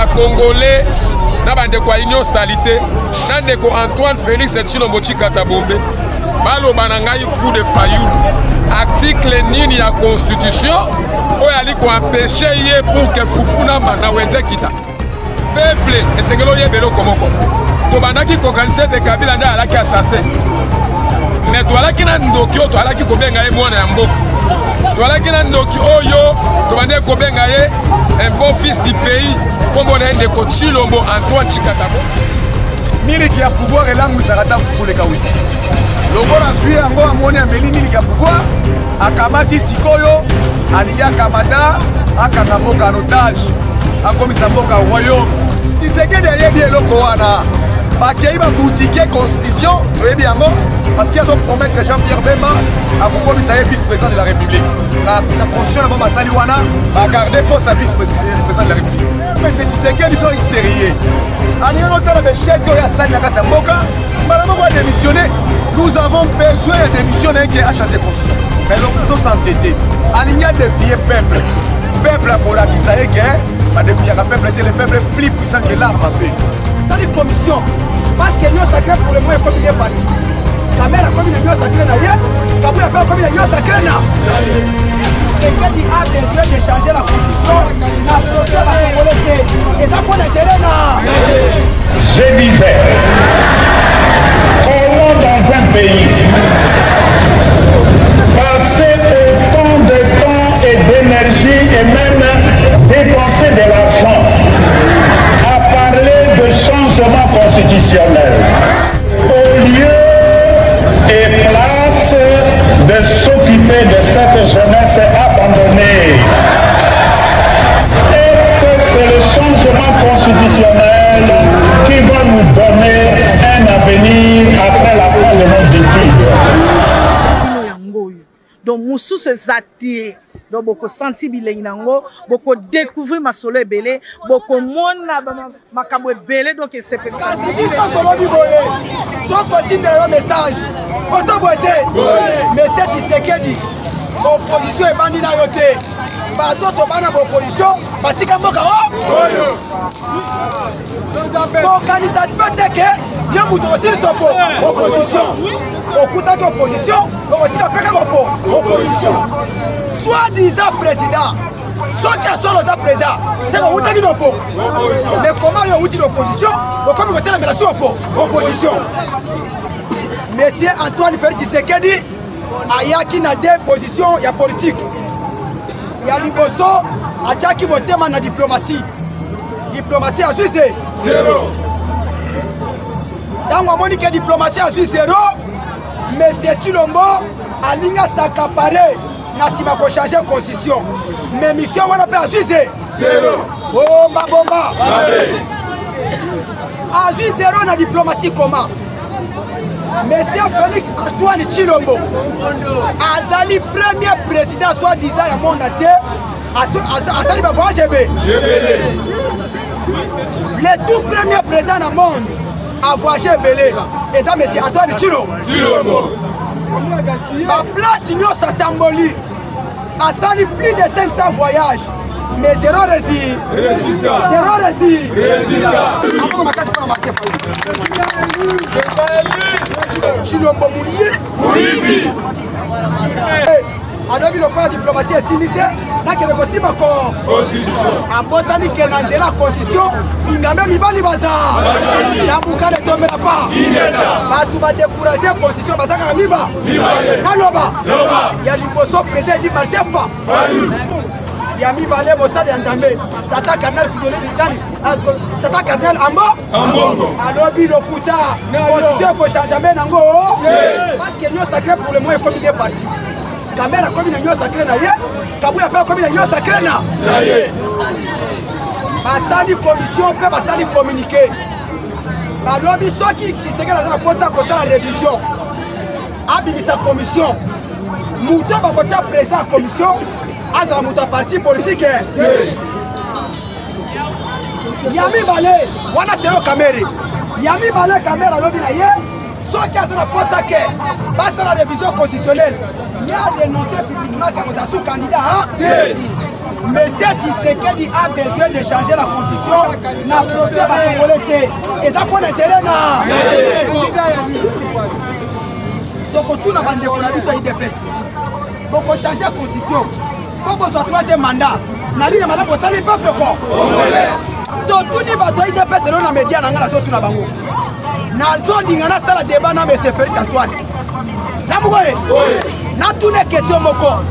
Congolais, na bandeko ya Union Salité, na ndeko Antoine Félix Tshilombo Tshikata Bombe, balo banangai fou de Fayoulou. Article nini ya constitution, oyo ali ko empêcher ye pour que Fufuna na wenze kita. Peuple, esengelo yebelo komoko. To bandaki kokanise te Kabila nda alaki assassin. Mais to alaki na ndoki to alaki ko benga ye mwana ya mboka. To alaki na ndoki oyo to bande ko benga ye un beau fils du pays. Kombo na ndeko Tshilombo Antoine Tshikata Bombe. Miliki ya pouvoir elangu sarata pour les Kawisi. Lokola sui yango amoni ameli miliki ya pouvoir akamati sikoyo aliya kamada akanga mboka en otage akomisa mboka royaume. Tshisekedi ayebi eloko wana bakei baboutique constitution oyebi yango parce qu'il a promettre Jean-Pierre Bemba akokomisa ye vice-président de la République. La constitution na basali wana ba garder poste à vice-président de la République. Mais c'est Tshisekedi sont sérieux. Alinga otala be chèque ya sali na kata mboka malama va démissionner. Nous avons besoin de démissionner qui a changé constitution. Mais nous avons s'entêter. Alinga défier peuple. Peuple pour la bisaïe que va défier le peuple était le peuple plus puissant que l'arbre a fait. C'est une commission. Parce que nous sacré pour le moins comme il est parti. Caméra comme il est sacré d'ailleurs. Caméra comme il est sacré là. Quelqu'un dit a besoin de changer la constitution. La frontière va congolaise. Et ça pour l'intérêt là. Je disais. Comment dans un pays passer autant de temps et d'énergie et même dépenser de l'argent à parler de changement constitutionnel au lieu et place de s'occuper de cette jeunesse abandonnée? Est-ce que c'est le changement constitutionnel qui va nous donner un avenir après la fin de nos études? Donc, Moussou se zati. Donc, beaucoup senti bilingo, beaucoup découvrir ma soleil belé, beaucoup mona ma cabo belé. Donc, c'est peut-être ça. Donc, continue le message. Quand on vote, mais c'est Tshisekedi. Opposition est bandit dans yoté. Bah, d'autres bandits d'opposition, bah, tu as moka. Quand candidat peut-être que, il y a beaucoup de opposition. Beaucoup d'opposition, opposition. Soit-disant président, soit qui a son président, c'est le Outaki d'oppo. Mais comment il y a outil d'opposition, comme il y a la opposition. Monsieur Antoine Félix Tshisekedi, il y a des positions, il y a politique. Il y a l'Iboso, il y a qui demande la diplomatie. Diplomatie à Suisse, zéro. Dans le monde qui a diplomatie à Suisse, zéro. Monsieur Tshilombo alinga s'accaparer na sima ko changer constitution. Mais mission on a pas Suisse zéro. Oh babomba. A Suisse zéro na diplomatie comment? Monsieur Félix Antoine Tshilombo azali premier président soi-disant du monde entier azali ba voyage le tout premier président du monde a voyagé belé. Et ça, monsieur Antoine Tshilombo. La place Union Satamboli a sali plus de 500 voyages. Mais zéro réussi. Zéro réussi. Tshilombo Moulibi. Alors, il y a la diplomatie est limité. Là, il y a aussi ma constitution. En Bosnie, il y a la constitution. Il y a même les bazar. La boucle ne tombera pas. Tu vas décourager la constitution. Il y a l'Iboso président du Maltefa. Il y a mis Balé Bossa de Nzambé. Tata Cardinal Fidoli. Tata Cardinal Ambo. Alors, il y a Kuta. Constitution qu'on change jamais. Parce que nous sacré pour le moins comme il est parti. Caméra comme une sacrée d'ailleurs, Kabouya pas comme une sacrée là. Basali commission fait basali communiquer. La lobby soit qui s'est la poste à cause de la révision. Abibisa commission. Moussa Bakocha président commission. Azra Mouta parti politique. Yami Balé, wana c'est caméra. Yami Balé caméra lobby d'ailleurs. Soit qui a la poste à quai. Basta la révision constitutionnelle. Il a dénoncé publiquement qu'il y a un candidat. Monsieur Tshisekedi a besoin de changer la constitution. Na profit à Congolais. Et ça pour l'intérêt na. Donc tout na bande qu'on a dit ça IDPS. Donc on change la constitution. Pour qu'on soit troisième mandat. Na ligne madame pour ça les peuples quoi. Donc tout ni bato IDPS c'est dans média na ngala so tout na bango. Na zone ngana sala débat na monsieur Félix Antoine. Na mugoye. Na tout les questions moko.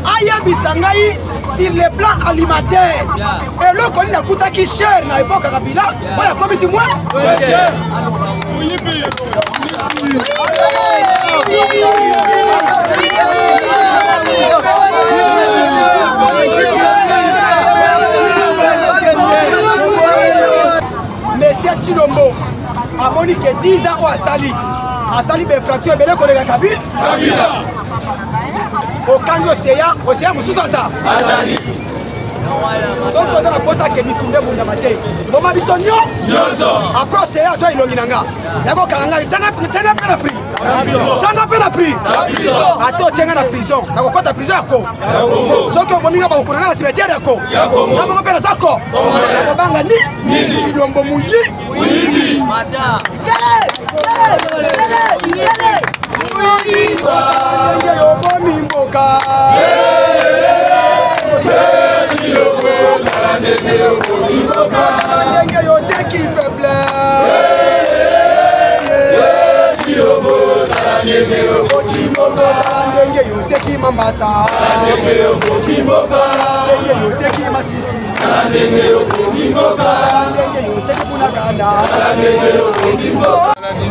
Aya bisangai sur le plan alimentaire. Et là, quand on a coûté qui cher dans l'époque à Kabila, on a comme ici moi. Cher. Monsieur Chilombo a moni que 10 ans au Asali des fractures et bien qu'on est à Kabila. Au Kanyo Seya, au Seya Moussousa. Donc on a posé à Kenny Koundé Moundamate. Bon ma bisonio. Après Seya, soit il l'onginanga. Yako Karanga, t'en as pas la prix. T'en as pas la prix. Attends, t'en as la prison. Yako quand ta prison yako. Sauf que bon ninga ba okonanga la cimetière yako. Yako on appelle ça quoi? Yako banga ni. Ilombo mouyi. Oui. Mata.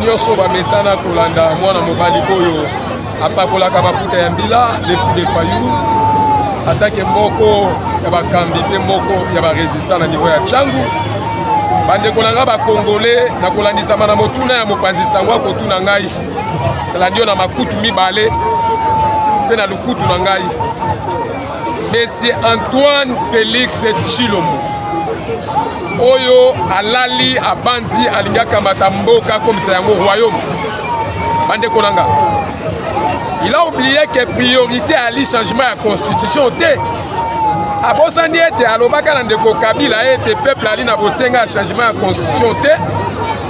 nyonso bamesana kolanda mwana mobali oyo apakolaka mafuta ya mbila lefu de fayu atake moko ya bakambi mpe moko ya barésistant na niveau ya Tchangu bandeko na nga bakongole na kolandisama na motuna ya mopanzi sango akotuna ngai talandi yo na makutu mibale mpe na lukutu na ngai Monsieur Antoine Félix Tshilombo oyo alali abanzi alingaka matamboka komisa yango royaume bandeko nanga. Il a oublié que priorité à li changement à la constitution te abosandi ete alobaka na ndeko Kabila ete peuple ali na bosenga changement à la constitution te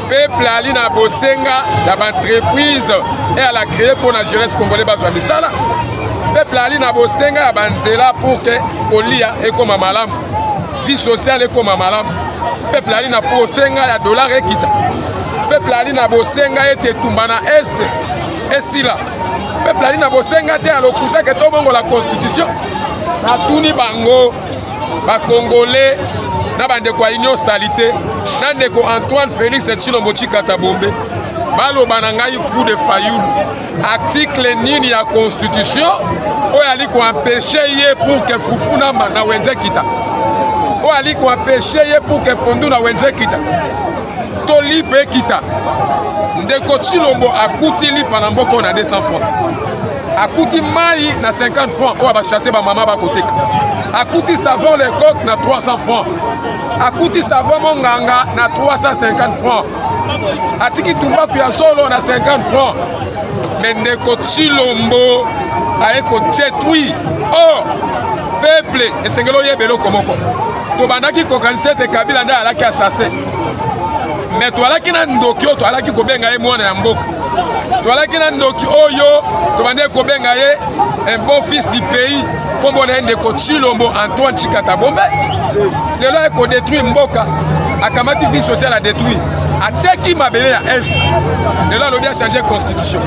peuple ali na bosenga na entreprise et à la créer pour la jeunesse congolaise bazwa misala peuple ali na bosenga ya banzela pour que kolia ekoma malamu vie sociale ekoma malamu peuple ali na bosenga ya dollar ekita peuple ali na bosenga ete tumba na est esila peuple ali na bosenga te alokuta ke tobongo la constitution na tuni bango bakongole na bandeko ya union salite na ndeko Antoine Félix Tshilombo Tshikata Bombe baloba na ngai fou de fayulu article nini ya constitution oyo ali koempêche ye pour que fufuna na wenze kita oyo ali koempêche ye pour que pondu na wenze kita to lipe kita ndeko Tshilombo akuti lipa na mboko na 200 francs akuti mai na 50 francs oyo bachasser ba mama bakoteka akuti savon le coq na 300 francs akuti savon monganga na 350 francs atiki tumbaku ya solo na 50 francs mais ndeko Tshilombo aye ko détruit oh peuple esengelo yebelo komoko to bandaki kokanisa te Kabila nda alaki assassin mais to alaki na ndoki to alaki kobenga ye mwana ya mboka to alaki na ndoki oyo to bande kobenga ye un bon fils du pays kombo na ndeko Tshilombo Antoine Tshikata Bombe lelo e ko détruire mboka akamati vie sociale a détruire ateki mabele ya est lelo alobi a changer constitution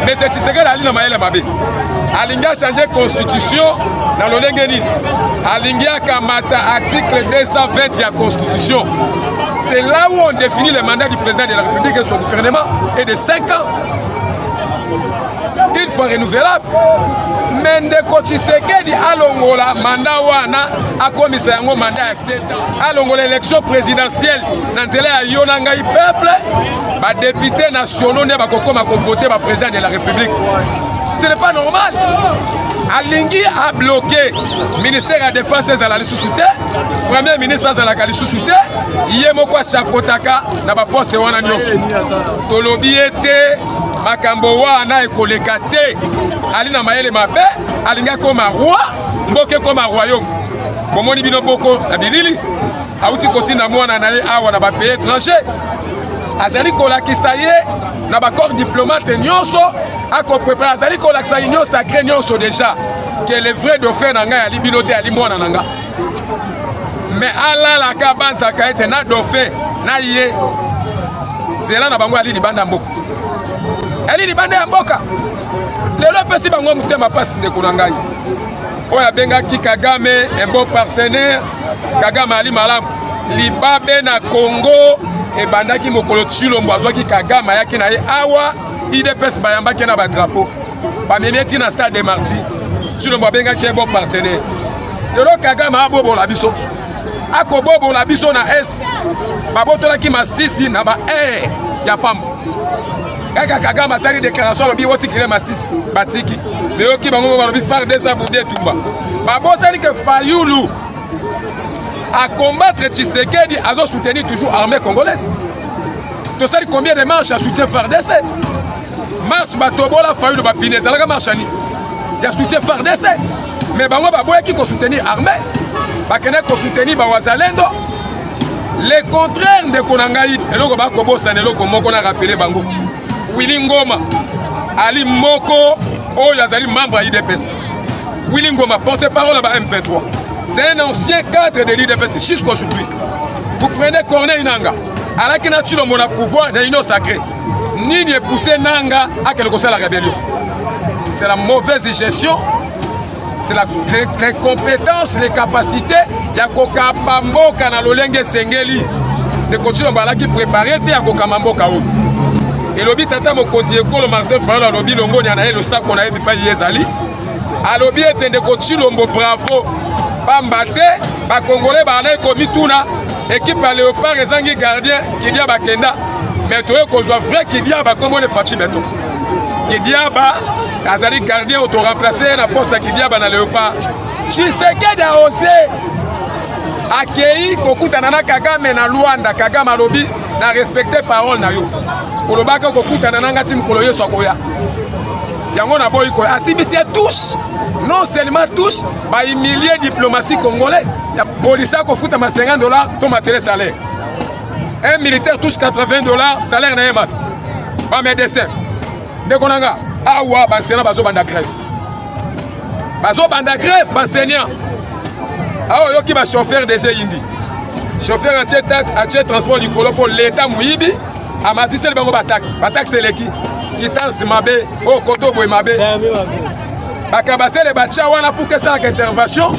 mais c'est Tshisekedi ali na mayele mabe alingi a changer constitution na lolenge nini alingi akamata article 220 ya constitution. C'est là où on définit le mandat du président de la République et son gouvernement est de 5 ans. Une fois renouvelable. Mais ndeko Tshisekedi alongola mandat wana akomisa yango mandat ya 7 ans. Alongola élection présidentielle na nzela ya yona ngai peuple ba députés nationaux ne bakokoma ko voter ba président de la République. Ce n'est pas normal. Alingi a bloqué le ministère de la Défense à la sous-souté, Premier ministre à la sous-souté, Yemoko Sapotaka, na ba poste wana nyonso. Tolobi ete makambo wana ekoleka te. Ali na mayele mabe, alinga koma roi, mboke koma royaume. bomoni bino boko na bilili auti kotina mwana na ye awa na bapays étranger azali kolakisa ye na bacorps diplomate nyonso akoprépare azali kolakisa union sacré nyonso déjà que le vrai dauphin na ngai ali bino te ali mwana na nga mais alalaka banzaka ete na dauphin na ye zela na bango ali libanda mboka ali libanda ya mboka lelo pesi bango mutema pasi ndeko na ngai oyo abengaki Kagame un bon partenaire Kagame ali malamu libabe na Congo ebandaki mokolo Tshilombo azwaki Kagame ayaki na ye awa IDPS bayambaki na badrapeau bamemieti na stade de Martyrs Tshilombo abengaki un bon partenaire lelo Kagame abobola biso akobobola biso na est babotolaki masisi na ba ya pamba kaka Kagame asali déclaration alobi osikile masisi batiki leyoki bango balobi FARDC bude tumba babosali que Fayulu à combattre Tshisekedi azo soutenir toujours l'armée congolaise. Tu sais combien de marches à soutien FARDC? Marche batobola Fayulu bapine zalaka marchani. Ya soutien FARDC. Mais bango baboya qui ko soutenir l'armée. Bakene ko soutenir ba wazalendo. Le contraire de Konangai eloko ba ko bosa neloko moko na rappeler bango. Willy Ngoma Ali Moko oyo azali membre à IDPS. Willy Ngoma porte-parole à M23. C'est un ancien cadre de l'IDPS jusqu'aujourd'hui. Vous prenez Corneille Nanga, à la Kinachilo mon pouvoir dans l'union sacrée. Ni est poussé Nanga à quelque chose la rébellion. C'est la mauvaise gestion, c'est les compétences, les capacités. Il y a Kokabambo Kanalolenge Sengeli. De continuer à qui préparer à Kokamambo Kao. Et l'obi tata mokosi ekolo Martin Fayulu l'obi longo nyana le sac qu'on a eu pas yezali. À l'obi était de Kochilombo bravo. Bambate, ba Congolais ba na komi tuna équipe à Léopard ezangi gardien qui dia bakenda mais to ekozwa vrai qui dia ba comme on Fachi beto qui dia ba azali gardien auto remplacer na poste qui dia ba na Léopard Tshisekedi a osé akei kokutana na Kagame na Luanda Kagame alobi na respecter parole na yo kolobaka kokutana na ngati mkolo yeso akoya yango na boy ko asibisi touche non seulement touche ba humilier diplomatie congolaise la police a kofuta ma $50 to matériel salaire un militaire touche $80 salaire na yemat ba médecin de konanga awa ba sena bazo banda grève enseignant awa yoki ba chauffeur des indi chauffeur atier transport du colo pour l'état muibi amatisel bango ba taxe eleki kitance mabe o koto boy mabe bakabase les bacha wana pour que ça intervention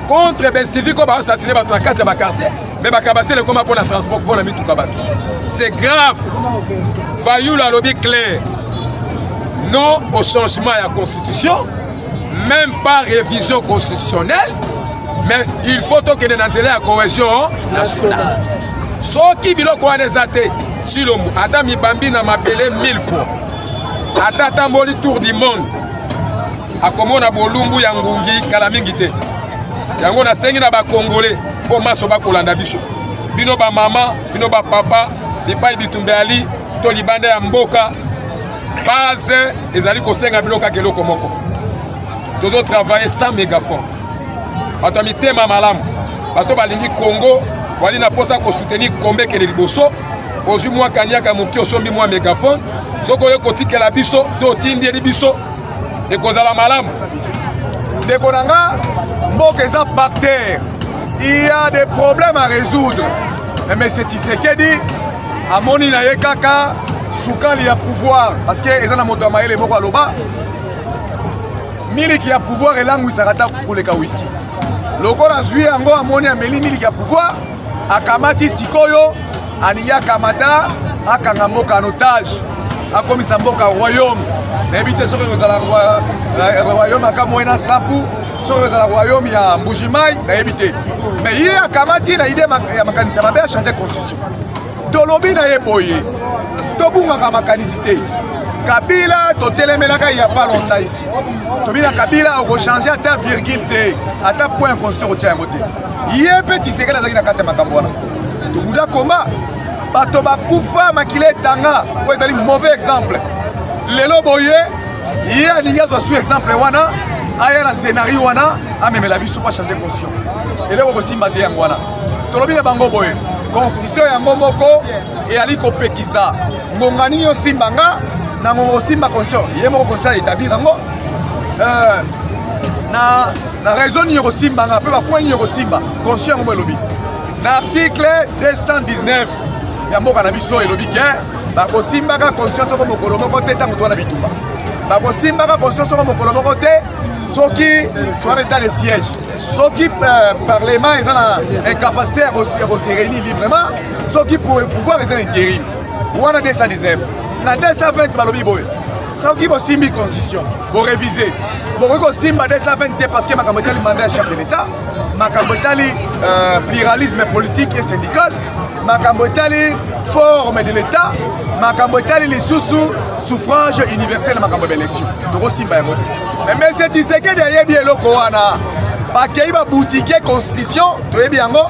contre les civils qui ont assassiné dans 4 quartiers mais bakabase les comment pour la transport pour la mitu kabase c'est grave. Fayulu a lobby clair non au changement de la constitution même pas révision constitutionnelle mais il faut que nous ayons la cohésion nationale ce qui biloko wana ezate Tshilombo ata mibambi na mabele 1000 fois ata tamboli tour du monde akomona bolumbu ya ngungi kala mingi te yango na sengi na ba congolais po maso ba kolanda biso bino ba mama bino ba papa bipai bitumbe ali to libanda ya mboka base ezali kosenga bino ka keloko moko tozo travailler sans mégaphone bato mitema malamu bato balingi Congo wali na posa ko soutenir kombe kele liboso ozwi mwa kanyaka moki osombi mwa mégaphone soko yo kotikela biso to tindi biso et kozala malamu ndeko nanga mboka eza bactère il y a des problèmes à résoudre mais c'est Tshisekedi amoni na ye kaka sukali ya pouvoir parce que eza na moto amayele moko aloba miliki ya pouvoir elangwisaka ta koleka whisky lokola azwi yango amoni ameli miliki ya pouvoir akamati sikoyo aningi akamata akanga mboka en otage akomisa mboka royaume nayebi te soki kozala royaume akamoi na sampu soki kozala royaume ya mbujimai nayebi te mais ye akamati na ide ya makanisi ya mabe achange constitution tolobi na ye boye tobungaka makanisi te Kabila totelemelaka il y a pas longtemps ici tobina Kabila okochange ata virgule te ata point constitution kotia yango te ye mpe Tshisekedi azalaki na kati ya makambo wana tokuda komba bato bakufa makila etanga po ezali mauvais exemple lelo boye ye alingi azwa su exemple wana aya na scénario wana amemela biso pa changer constitution eloko kosimba te yango wana tolobi na bango boye constitution yango moko eyali kopekisa ngonga nini osimba nga na ngonga osimba constitution ye moko conseil établir yango na raison nini okosimba nga mpe bapoint nini okosimba constitution yango mo elobi na article 219 ya mboka na biso elobi ke bakosimbaka constitution soko mokolo moko te ntango towana bitumba bakosimbaka constitution soko mokolo moko te soki soit état de siège soki parlement eza na incapacité ya kose réunir librement soki pouvoir eza na intérim wana 219 na 220 balobi boye soki bosimbi constitution borévise bokoki kosimba 220 te parce que makambo etali mandat ya chef de l'état makambo etali pluralisme politique et syndical makambo etali forme de l'état makambo etali lisusu suffrage universel makambo ya élection tokosimba yango te mais c'est Tshisekedi ayebi eloko wana bakei babutike constitution toyebi yango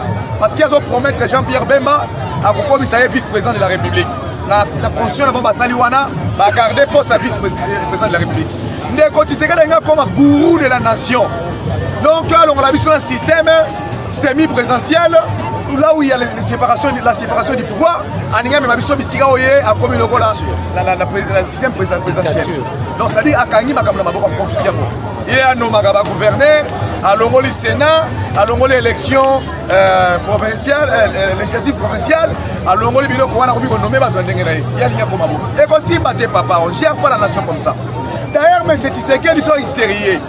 parce qu'il azopromettre Jean-Pierre Bemba akokomisa ye vice-président de la République la constitution na bango basali wana bagarde poste ya vice-président de la République ndeko Tshisekedi alinga koma gourou de la nation donc alongola biso na système semi-présidentiel là où il y a la séparation du pouvoir, aninga mais mabiso bisika oye a comme lokola la système présidentiel. Donc ça dit akangi makamna maboko confisqué ko. Et a no magaba gouverneur, a longoli Sénat, a longoli élection provinciale, législative provinciale, a longoli biloko wana ko nommé ba ndenge na ye. Ya linya ko mabo. Et ko simba te papa, on gère pas la nation comme ça. D'ailleurs mais c'est Tshisekedi ils sont sérieux.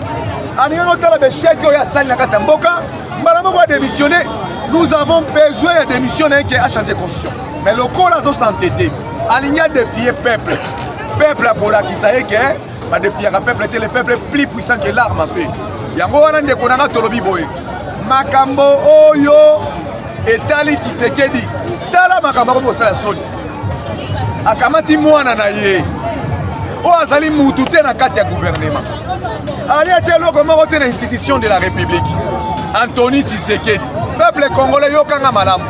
Aninga ko tala be chèque oya sali na kata mboka, mbala moko a démissionné. Nous avons besoin de démissionner qui a changé de constitution. Mais le corps a s'entêté. Il y a défié le peuple. Le peuple a pour qui ça y est que va défier le peuple était le peuple plus puissant que l'arme a fait. Yango wana de konanga tolobi boy. Makambo oyo etali Tshisekedi. Tala makambo ko sala soni. Akamati mwana na ye. O azali mutu te na kati ya gouvernement. Ali était loko moko te na institution de la République. Anthony Tshisekedi. Peuple congolais yokanga malamu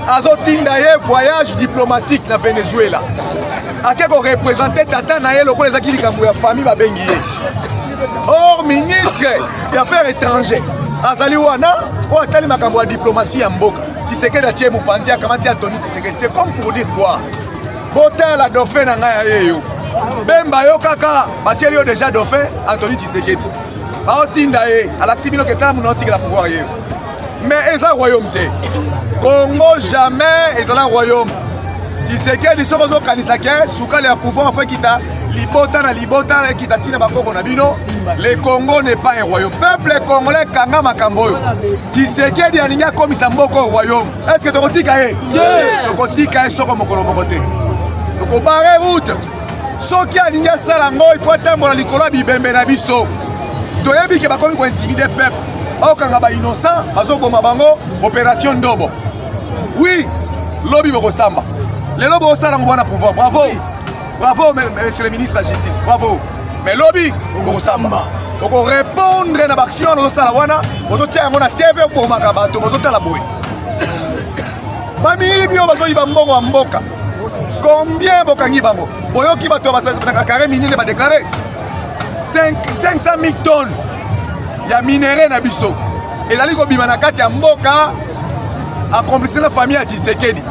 azotinda ye voyage diplomatique na Venezuela akeko représenter tata na ye lokola ezaki likambo ya famille babengi ye or ministre ya affaires étrangères azali wana o atali makambo ya diplomatie ya mboka Tshisekedi atie mopanzi akamati Anthony Tshisekedi c'est comme pour dire quoi botala dauphin na ngai ya yeyo Bemba yo kaka batieli yo déjà dauphin Anthony Tshisekedi baotinda ye alakisi bino ketala muna otikela pouvoir ye mais eza royaume te Congo jamais eza na royaume Tshisekedi soko ozokanisa ke sukali ya pouvoir afin kita libota na kita tina bakoko na bino le Congo n'est pas un royaume peuple congolais kanga makambo oyo Tshisekedi alingi akomisa mboko royaume est-ce que tokotika ye tokotika ye soko mokolo moko te tokobare route soki alingi asala ngo il faut atambola likolo ya bibembe na biso toyebi ke bakomi kointimide peuple okanga ba innocent bazoboma bango opération Ndobo oui lobby bokosamba lelo bosala ngwana pouvoir bravo monsieur le ministre de la justice bravo mais lobby bokosamba oko répondre na action no sala wana ozotia yango na TV bomaka bato bozotala boye famille bio bazoyiba mbongo wa mboka combien bokangi bango boyoki bato basaka carré minier ba déclarer 500 000 tonnes ya minéré na biso ezali kobima na kati ya mboka accomplissé la famille ya Tshisekedi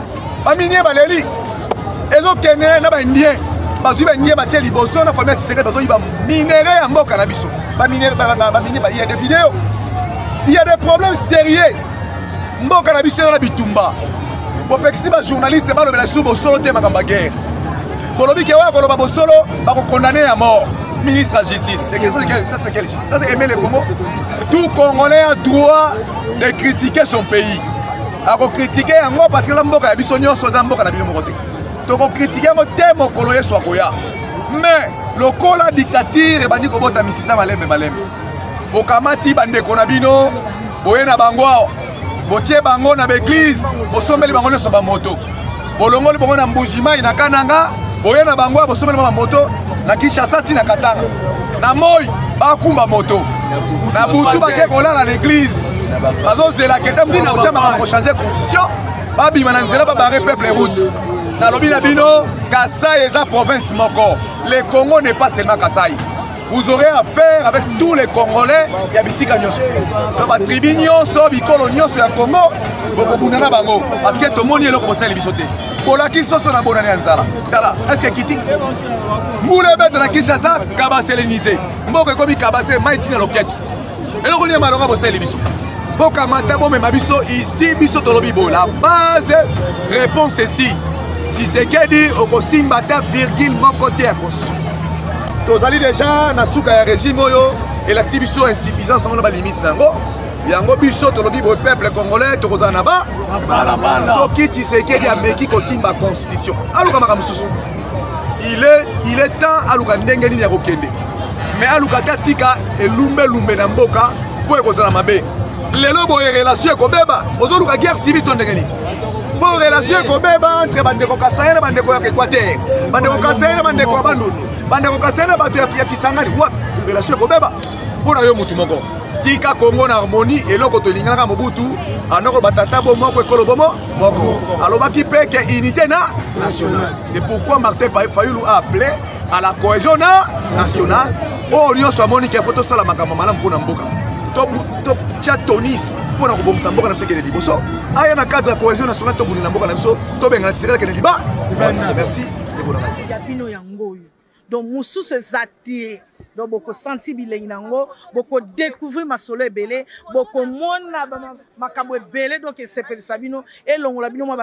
baminie baleli ezokende na baindien bazwi baindien batie liboso na famille ya Tshisekedi bazoyiba minéré ya mboka na biso baminie il y a des vidéos il y a des problèmes sérieux mboka na biso na bitumba bopekisi ba journaliste balobela su bosolo te makambo ya guerre bolobi ke oyo koloba bosolo bakokondamne à mort ministre de la justice, ça c'est quelle justice? Ça c'est aimer le Congo. Tout Congolais a droit de critiquer son pays. Alors critiquer en gros parce que la mboka biso nyonso za mboka na bino mokote. Donc critiquer mo temo koloye soit koya. Mais le kola dictature et bandi ko bota misisa malembe. Bokamati bande ko na bino, boye na bango. Botie bango na église, bosombeli bango nyonso ba moto. Bolongoli bango na mbujima ina kananga, boye na bango bosombeli ba moto. Na Kinshasa tina Katanga na Moi bakumba moto na butu bakekola na l'église bazozela kete muna ochama ko changer constitution babima na nzela babare peuple route na lobi na bino Kasai eza province moko le Congo n'est pas seulement Kasai vous aurez affaire avec tous les Congolais. Il y a bisika nyonso. Comme la tribu nyonso, bikolo nyonso ya Congo, bokobundana bango. Parce que tout le monde est là comme ça, les bisotés. Pour la qui sont na bonane anzala. Tala, est-ce que Kiti? Moule bête na Kinshasa, Kabase lénisé. Mboke komi Kabase, maïti na loket. Et donc on est malheureux pour ça, les bisotés. Bokamata, bon, mais ma biso, ici, biso tolobibo. La base, réponse ceci. Tshisekedi okosimbata virgule mon côté à cause. Tozali déjà na suka ya régime oyo et la biso insuffisance on ba limite nango. Yango biso tolobi bo peuple congolais tokozana na ba balabala. Soki Tshisekedi ameki kosimba constitution. Aluka makamususu. Il est temps aluka ndenge nini ya kokende. Mais aluka tatika elumbe na mboka po ekozana mabe. Lelo boye relation ekobeba ozoluka guerre civile to ndenge nini. Bon relation ekobeba entre bandeko Kasai na bandeko ya Equateur, bandeko Kasai na bandeko ya Bandundu, bandeko Kasai na bato ya Kisangani. Wapi relation ekobeba mpona yo mutu moko tika Congo na harmonie eloko tolingaka Mobutu anoko batata bo moko ekolo bomo moko alobaki peke unité nationale. C'est pourquoi Martin Fayulu a appelé à la cohésion nationale. Oh nyonso amoni ke photo sala makambo malamu mpona mboka to chatonis pour nous bomber samboka na mseke de liboso aya na cadre de cohésion nationale to buni na mboka na biso to benga Tshisekedi ke liba. Merci ya bino yango yo donc mususu ezati donc boko senti bilengi nango boko découvrir masolo ebele boko mona makambo ebele donc esepelisa bino elongola bino mwa